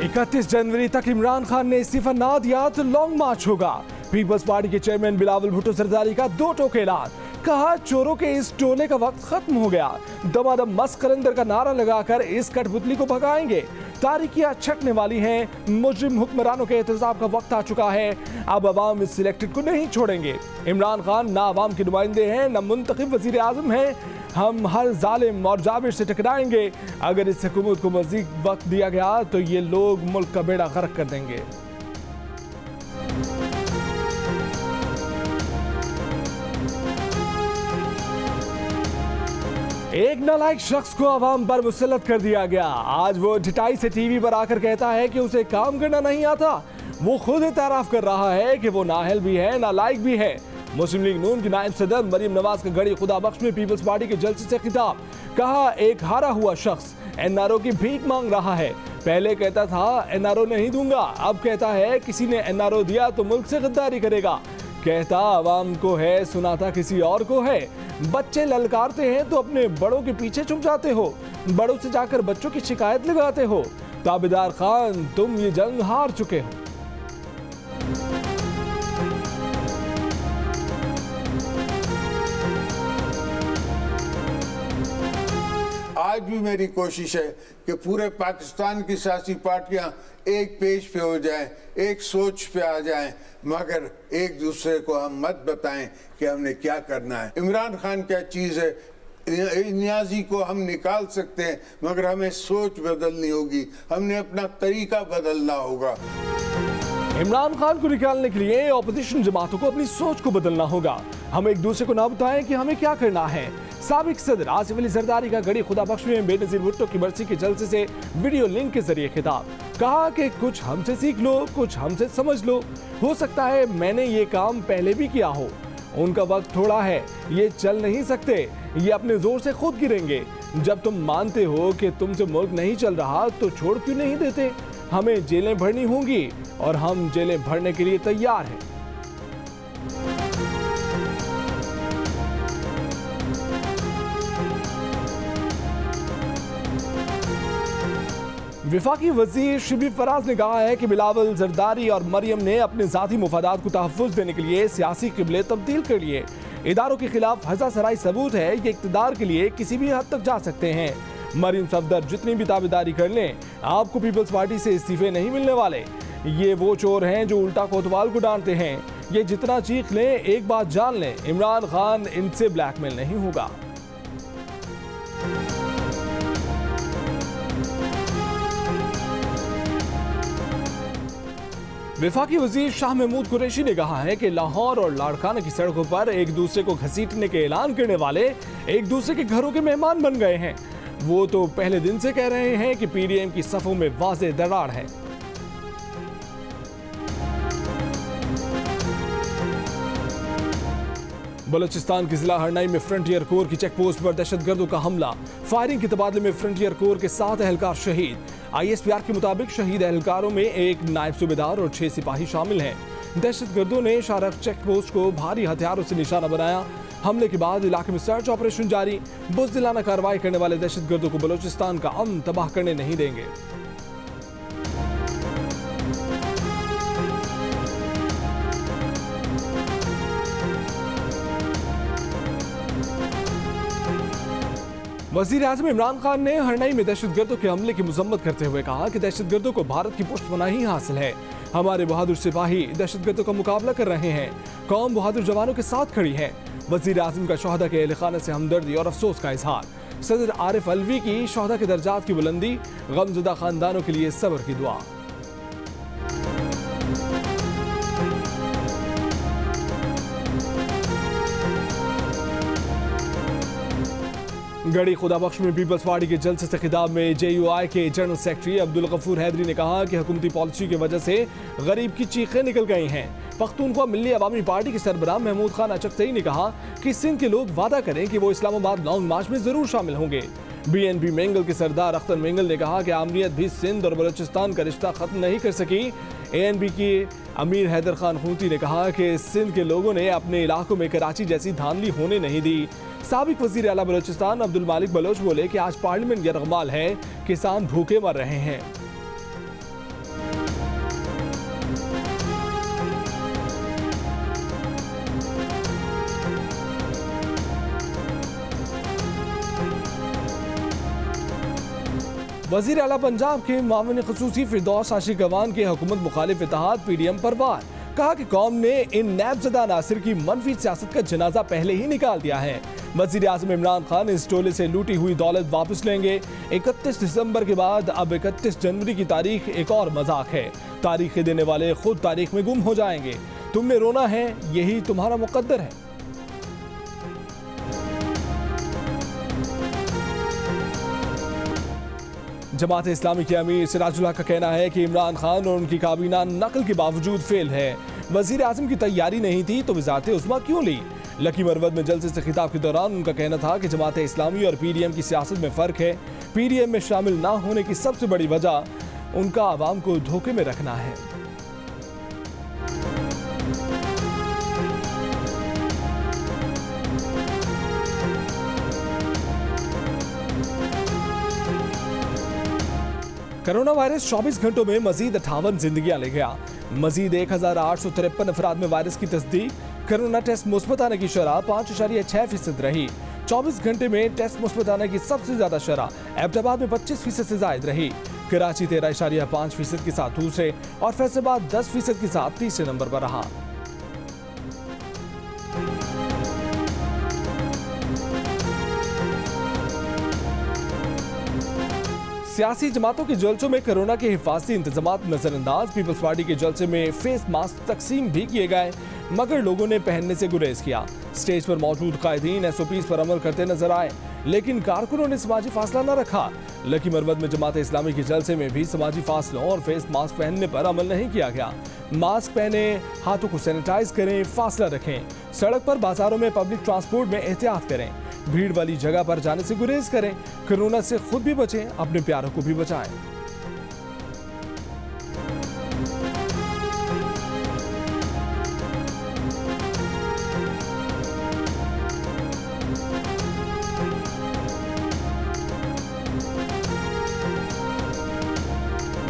31 जनवरी तक इमरान खान ने इस्तीफा ना दिया तो लॉन्ग मार्च होगा। पीपल्स पार्टी के चेयरमैन बिलावल भुट्टो जरदारी का दो टोके ऐलान। कहा चोरों के इस टोले का वक्त खत्म हो गया। दमादम मस्त कलंदर का नारा लगाकर इस कठपुतली को भगाएंगे। तारीखियां छटने वाली हैं। मुजरिम हुक्मरानों के एहतजाब का वक्त आ चुका है। अब अवाम इस सिलेक्टेड को नहीं छोड़ेंगे। इमरान खान ना अवाम के नुमाइंदे हैं न मुंतखब वजीर आजम हैं। हम हर जालिम और जाबिर से टकराएंगे। अगर इस हुकूमत को मजीद वक्त दिया गया तो ये लोग मुल्क का बेड़ा गर्क कर देंगे। एक नालायक शख्स को अवाम पर मुसल्लत कर दिया गया। आज वो ढिठाई से टीवी पर आकर कहता है कि उसे काम करना नहीं आता। वो खुद एतराफ कर रहा है कि वो नाअहल भी है नालायक भी है। मुस्लिम लीग नून की नायब सदर मरियम नवाज का गड़ी खुदा बख्श में पीपल्स पार्टी के जलसे से खिताब। कहा एक हारा हुआ शख्स एनआरओ की भीख मांग रहा है। पहले कहता था एनआरओ नहीं दूंगा, अब कहता है किसी ने एनआरओ दिया तो मुल्क से गद्दारी करेगा। कहता आवाम को है, सुनाता किसी और को है। बच्चे ललकारते हैं तो अपने बड़ों के पीछे छुप जाते हो। बड़ों से जाकर बच्चों की शिकायत लगाते हो। ताबेदार खान तुम ये जंग हार चुके हो। आज भी मेरी कोशिश है कि पूरे पाकिस्तान की सियासी पार्टियां एक पेज पे हो जाएं, एक सोच पे आ जाएं, मगर एक दूसरे को हम मत बताएं कि हमने क्या करना है। इमरान खान क्या चीज़ है, नियाजी को हम निकाल सकते हैं मगर हमें सोच बदलनी होगी, हमने अपना तरीका बदलना होगा। इमरान खान को निकालने के लिए ऑपोजिशन जमातों को अपनी सोच को बदलना होगा। हम एक दूसरे को ना बताएं कि हमें क्या करना है। साबिक सदर आसिफ अली जरदारी का गड़ी खुदा बख्श में बेनजीर भुट्टो की बरसी के जलसे से वीडियो लिंक के जरिए खिताब। कहा कि कुछ हमसे सीख लो, कुछ हमसे समझ लो। हो सकता है मैंने ये काम पहले भी किया हो। उनका वक्त थोड़ा है, ये चल नहीं सकते, ये अपने जोर से खुद गिरेंगे। जब तुम मानते हो कि तुमसे मुल्क नहीं चल रहा तो छोड़ क्यों नहीं देते। हमें जेलें भरनी होंगी और हम जेलें भरने के लिए तैयार हैं। विफाकी वजीर शिबली फराज ने कहा है कि बिलावल जरदारी और मरियम ने अपने जाती मुफादात को तहफ़्फ़ुज़ देने के लिए सियासी क़िबले तब्दील कर लिए। इदारों के खिलाफ हज़ासराई सबूत है कि इक़्तिदार के लिए किसी भी हद तक जा सकते हैं। मरियम सफदर जितनी भी ताबेदारी कर लें, आपको पीपल्स पार्टी से इस्तीफे नहीं मिलने वाले। ये वो चोर हैं जो उल्टा कोतवाल को डांटते हैं। ये जितना चीख लें, एक बात जान लें, इमरान खान इनसे ब्लैकमेल नहीं होगा। विफाकी वजीर शाह महमूद कुरैशी ने कहा है कि लाहौर और लाड़काना की सड़कों पर एक दूसरे को घसीटने के ऐलान करने वाले एक दूसरे के घरों के मेहमान बन गए हैं। वो तो पहले दिन से कह रहे हैं कि पीडीएम की सफों में वाज़ेह दरार है। बलूचिस्तान के जिला हरनाई में फ्रंटियर कोर की चेक पोस्ट पर दहशतगर्दों का हमला। फायरिंग के तबादले में फ्रंटियर कोर के 7 एहलकार शहीद। ISPR के मुताबिक शहीद एहलकारों में एक नायब सूबेदार और 6 सिपाही शामिल हैं। दहशतगर्दों ने शारक चेक पोस्ट को भारी हथियारों से निशाना बनाया। हमले के बाद इलाके में सर्च ऑपरेशन जारी। बुज़दिलाना कार्रवाई करने वाले दहशतगर्दों को बलूचिस्तान का अमन तबाह करने नहीं देंगे। वज़ीर आज़म इमरान खान ने हरनाई में दहशतगर्दों के हमले की मजम्मत करते हुए कहा कि दहशतगर्दों को भारत की पुष्टपनाही हासिल है। हमारे बहादुर सिपाही दहशतगर्दों का मुकाबला कर रहे हैं। कौम बहादुर जवानों के साथ खड़ी है। वज़ीर आज़म का शोहदा के अहल खाना से हमदर्दी और अफसोस का इजहार। सदर आरिफ अलवी की शोहदा के दर्जात की बुलंदी, गमज़दा खानदानों के लिए सब्र की दुआ। गड़ी खुदा बख्श में पीपल्स पार्टी के जलसे से खिताब में JUI के जनरल सेक्रेटरी अब्दुल गफूर हैदरी ने कहा कि हुकूमती पॉलिसी की वजह से गरीब की चीखें निकल गई हैं। पख्तूनख्वा मिल्ली अवामी पार्टी के सरबराह महमूद खान अचकज़ई ने कहा कि सिंध के लोग वादा करें कि वो इस्लामाबाद लॉन्ग मार्च में जरूर शामिल होंगे। BNP मेंगल के सरदार अख्तर मेंगल ने कहा कि आमरीत भी सिंध और बलूचिस्तान का रिश्ता खत्म नहीं कर सकी। ANP की अमीर हैदर खान खूंटी ने कहा कि सिंध के लोगों ने अपने इलाकों में कराची जैसी धांधली होने नहीं दी। साबिक वजीर आला बलूचिस्तान अब्दुल मालिक बलोच बोले कि आज पार्लियामेंट यरगमाल है, किसान भूखे मर रहे हैं। वजीर आला पंजाब के मामले खसूसी फिरदौस आशिक अवान के हुकूमत मुखालिफ इत्तेहाद PDM पर वार। कहा कि कौम ने इन नैबज़दा नासिर की मनफी सियासत का जनाजा पहले ही निकाल दिया है। वजीर आज़म इमरान खान इस टोले से लूटी हुई दौलत वापस लेंगे। 31 दिसंबर के बाद अब 31 जनवरी की तारीख एक और मजाक है। तारीखें देने वाले खुद तारीख में गुम हो जाएंगे। तुमने रोना है, यही तुम्हारा मुकद्दर है। जमात इस्लामी के अमीर सिराजुल्लाह का कहना है कि इमरान खान और उनकी काबीना नकल के बावजूद फेल है। वजीर आज़म की तैयारी नहीं थी तो वज़ारत उस्मा क्यों ली? लकी मरवत में जलसे से खिताब के दौरान उनका कहना था कि जमात इस्लामी और PDM की सियासत में फ़र्क है। PDM में शामिल ना होने की सबसे बड़ी वजह उनका आवाम को धोखे में रखना है। कोरोना वायरस 24 घंटों में मजीद 58 जिंदगियां ले गया। मजीद 1853 अफराद में वायरस की तस्दीक। कोरोना टेस्ट मुस्बत आने की शरह 5.6% रही। 24 घंटे में टेस्ट मुस्बत आने की सबसे ज्यादा शरह एबटाबाद में 25% से जायद रही। कराची 13.5% के साथ दूसरे और फैसलाबाद 10% के साथ तीसरे नंबर पर रहा। सियासी जमातों के जलसों में कोरोना के हिफाजती इंतजामात नजरअंदाज। पीपल्स पार्टी के जलसे में फेस मास्क तकसीम भी किए गए, मगर लोगों ने पहनने से गुरेज किया। स्टेज पर मौजूद कायदीन SOPs पर अमल करते नजर आए, लेकिन कारकुनों ने समाजी फासला न रखा। लकी मरवत में जमात इस्लामी के जलसे में भी समाजी फासलों और फेस मास्क पहनने पर अमल नहीं किया गया। मास्क पहने, हाथों को सैनिटाइज करें, फासला रखें। सड़क पर, बाजारों में, पब्लिक ट्रांसपोर्ट में एहतियात करें। भीड़ वाली जगह पर जाने से गुरेज करें। कोरोना से खुद भी बचें, अपने प्यारों को भी बचाएं।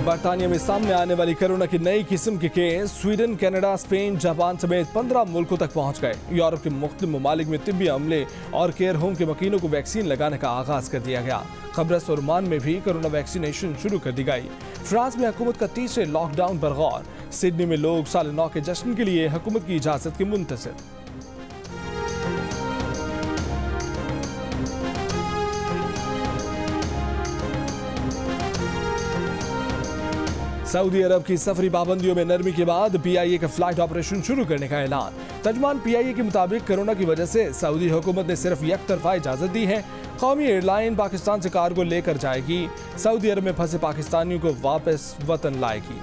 बरतानिया में सामने आने वाली कोरोना की नई किस्म के case Sweden, Canada, Spain, Japan समेत 15 मुल्कों तक पहुंच गए। यूरोप के मुख्तलिफ ममालिक में तिब्बी अमले और केयर होम के मकीनों को वैक्सीन लगाने का आगाज कर दिया गया। कब्रस और ओमान में भी कोरोना वैक्सीनेशन शुरू कर दी गई। फ्रांस में हुकूमत का तीसरे लॉकडाउन पर गौर। सिडनी में लोग साल नौ के जश्न के लिए हुकूमत की इजाजत के मुंतज़िर। सऊदी अरब की सफरी पाबंदियों में नरमी के बाद PIA का फ्लाइट ऑपरेशन शुरू करने का ऐलान। तर्जुमान PIA के मुताबिक कोरोना की वजह से सऊदी हुकूमत ने सिर्फ एक तरफा इजाजत दी है। कौमी एयरलाइन पाकिस्तान से कार्गो लेकर जाएगी। सऊदी अरब में फंसे पाकिस्तानियों को वापस वतन लाएगी।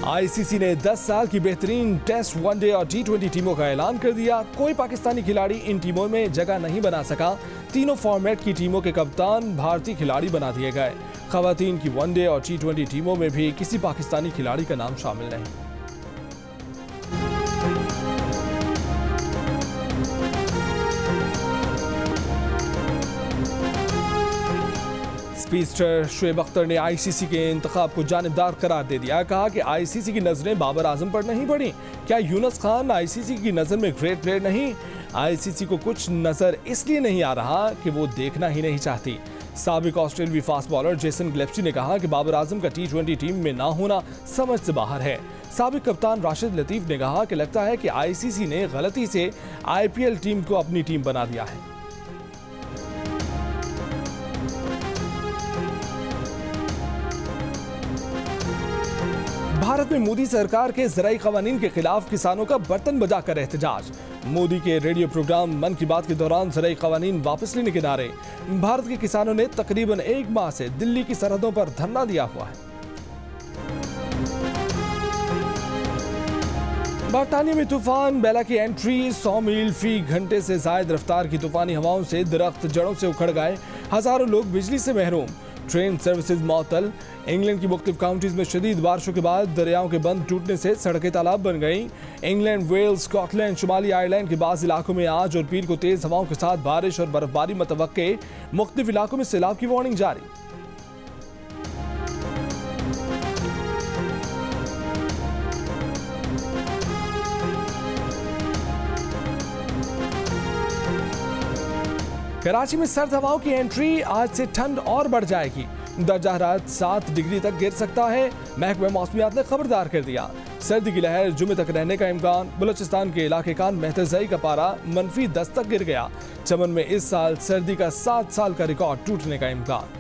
ICC ने 10 साल की बेहतरीन टेस्ट, वनडे और T20 टीमों का ऐलान कर दिया। कोई पाकिस्तानी खिलाड़ी इन टीमों में जगह नहीं बना सका। तीनों फॉर्मेट की टीमों के कप्तान भारतीय खिलाड़ी बना दिए गए। खवातीन की वनडे और T20 टीमों में भी किसी पाकिस्तानी खिलाड़ी का नाम शामिल नहीं। स्पीचर शुएब अख्तर ने ICC के इंतखाब को जानिबदार करार दे दिया। कहा कि ICC की नजरें बाबर आजम पर नहीं पड़ी। क्या यूनुस खान ICC की नजर में ग्रेट प्लेयर नहीं? ICC को कुछ नजर इसलिए नहीं आ रहा कि वो देखना ही नहीं चाहती। साबिक ऑस्ट्रेलियाई फास्ट बॉलर जेसन गिलेस्पी ने कहा कि बाबर आजम का T20 टीम में ना होना समझ से बाहर है। साबिक कप्तान राशिद लतीफ ने कहा कि लगता है कि ICC ने गलती से IPL टीम को अपनी टीम बना दिया है। भारत में मोदी सरकार के ज़राई क़वानीन के खिलाफ किसानों का बर्तन बजाकर एहतजाज। मोदी के रेडियो प्रोग्राम मन की बात के दौरान ज़राई क़वानीन वापस लेने के नारे। भारत के किसानों ने तकरीबन एक माह से दिल्ली की सरहदों पर धरना दिया हुआ है। बरतानिया में तूफान बेला की एंट्री। 100 मील फी घंटे से जायद रफ्तार की तूफानी हवाओं से दरख्त जड़ों से उखड़ गए। हजारों लोग बिजली से महरूम। Train services मअतल। इंग्लैंड की मुख्तलिफ काउंटीज में शदीद बारिशों के बाद दरियाओं के बंद टूटने से सड़कें तालाब बन गईं। इंग्लैंड, वेल्स, स्कॉटलैंड, शुमाली आयरलैंड के बाज़ इलाकों में आज और पीर को तेज हवाओं के साथ बारिश और बर्फबारी मुतवक्के। मुख्तलिफ इलाकों में सैलाब की वार्निंग जारी। कराची में सर्द हवाओं की एंट्री, आज से ठंड और बढ़ जाएगी। दर्जा हरारत 7 डिग्री तक गिर सकता है। महकमे मौसमियात ने खबरदार कर दिया। सर्दी की लहर जुमे तक रहने का इम्कान। बलूचिस्तान के इलाके का मेहतजाई का पारा -10 तक गिर गया। चमन में इस साल सर्दी का 7 साल का रिकॉर्ड टूटने का इम्कान।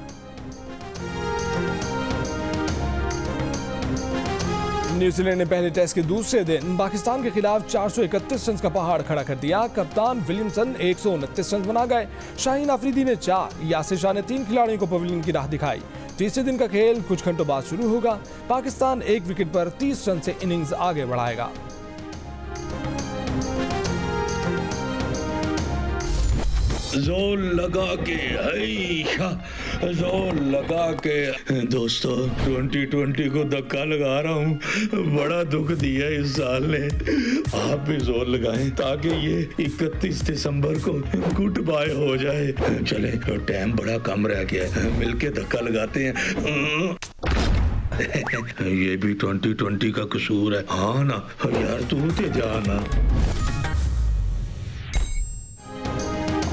न्यूजीलैंड ने पहले टेस्ट के दूसरे दिन पाकिस्तान के खिलाफ 431 रन का पहाड़ खड़ा कर दिया। कप्तान विलियमसन 129 रन बना गए। शाहीन अफरीदी ने 4, यासिर शाह ने 3 खिलाड़ियों को पवेलियन की राह दिखाई। तीसरे दिन का खेल कुछ घंटों बाद शुरू होगा। पाकिस्तान 1 विकेट पर 30 रन से इनिंग्स आगे बढ़ाएगा। जोर लगा के जोर लगा के दोस्तों 2020 को धक्का लगा रहा हूँ। बड़ा दुख दिया इस साल ने। आप भी जोर लगाएं ताकि ये 31 दिसंबर को गुड बाय हो जाए। चले, टाइम बड़ा कम रह गया है, मिलके धक्का लगाते हैं। ये भी 2020 का कसूर है। हाँ ना यार, तू ते जाना।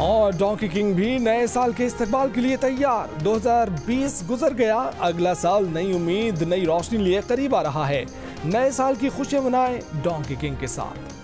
और डोंकी किंग भी नए साल के इस्तकबाल के लिए तैयार। 2020 गुजर गया, अगला साल नई उम्मीद नई रोशनी लिए करीब आ रहा है। नए साल की खुशियां मनाएं डोंकी किंग के साथ।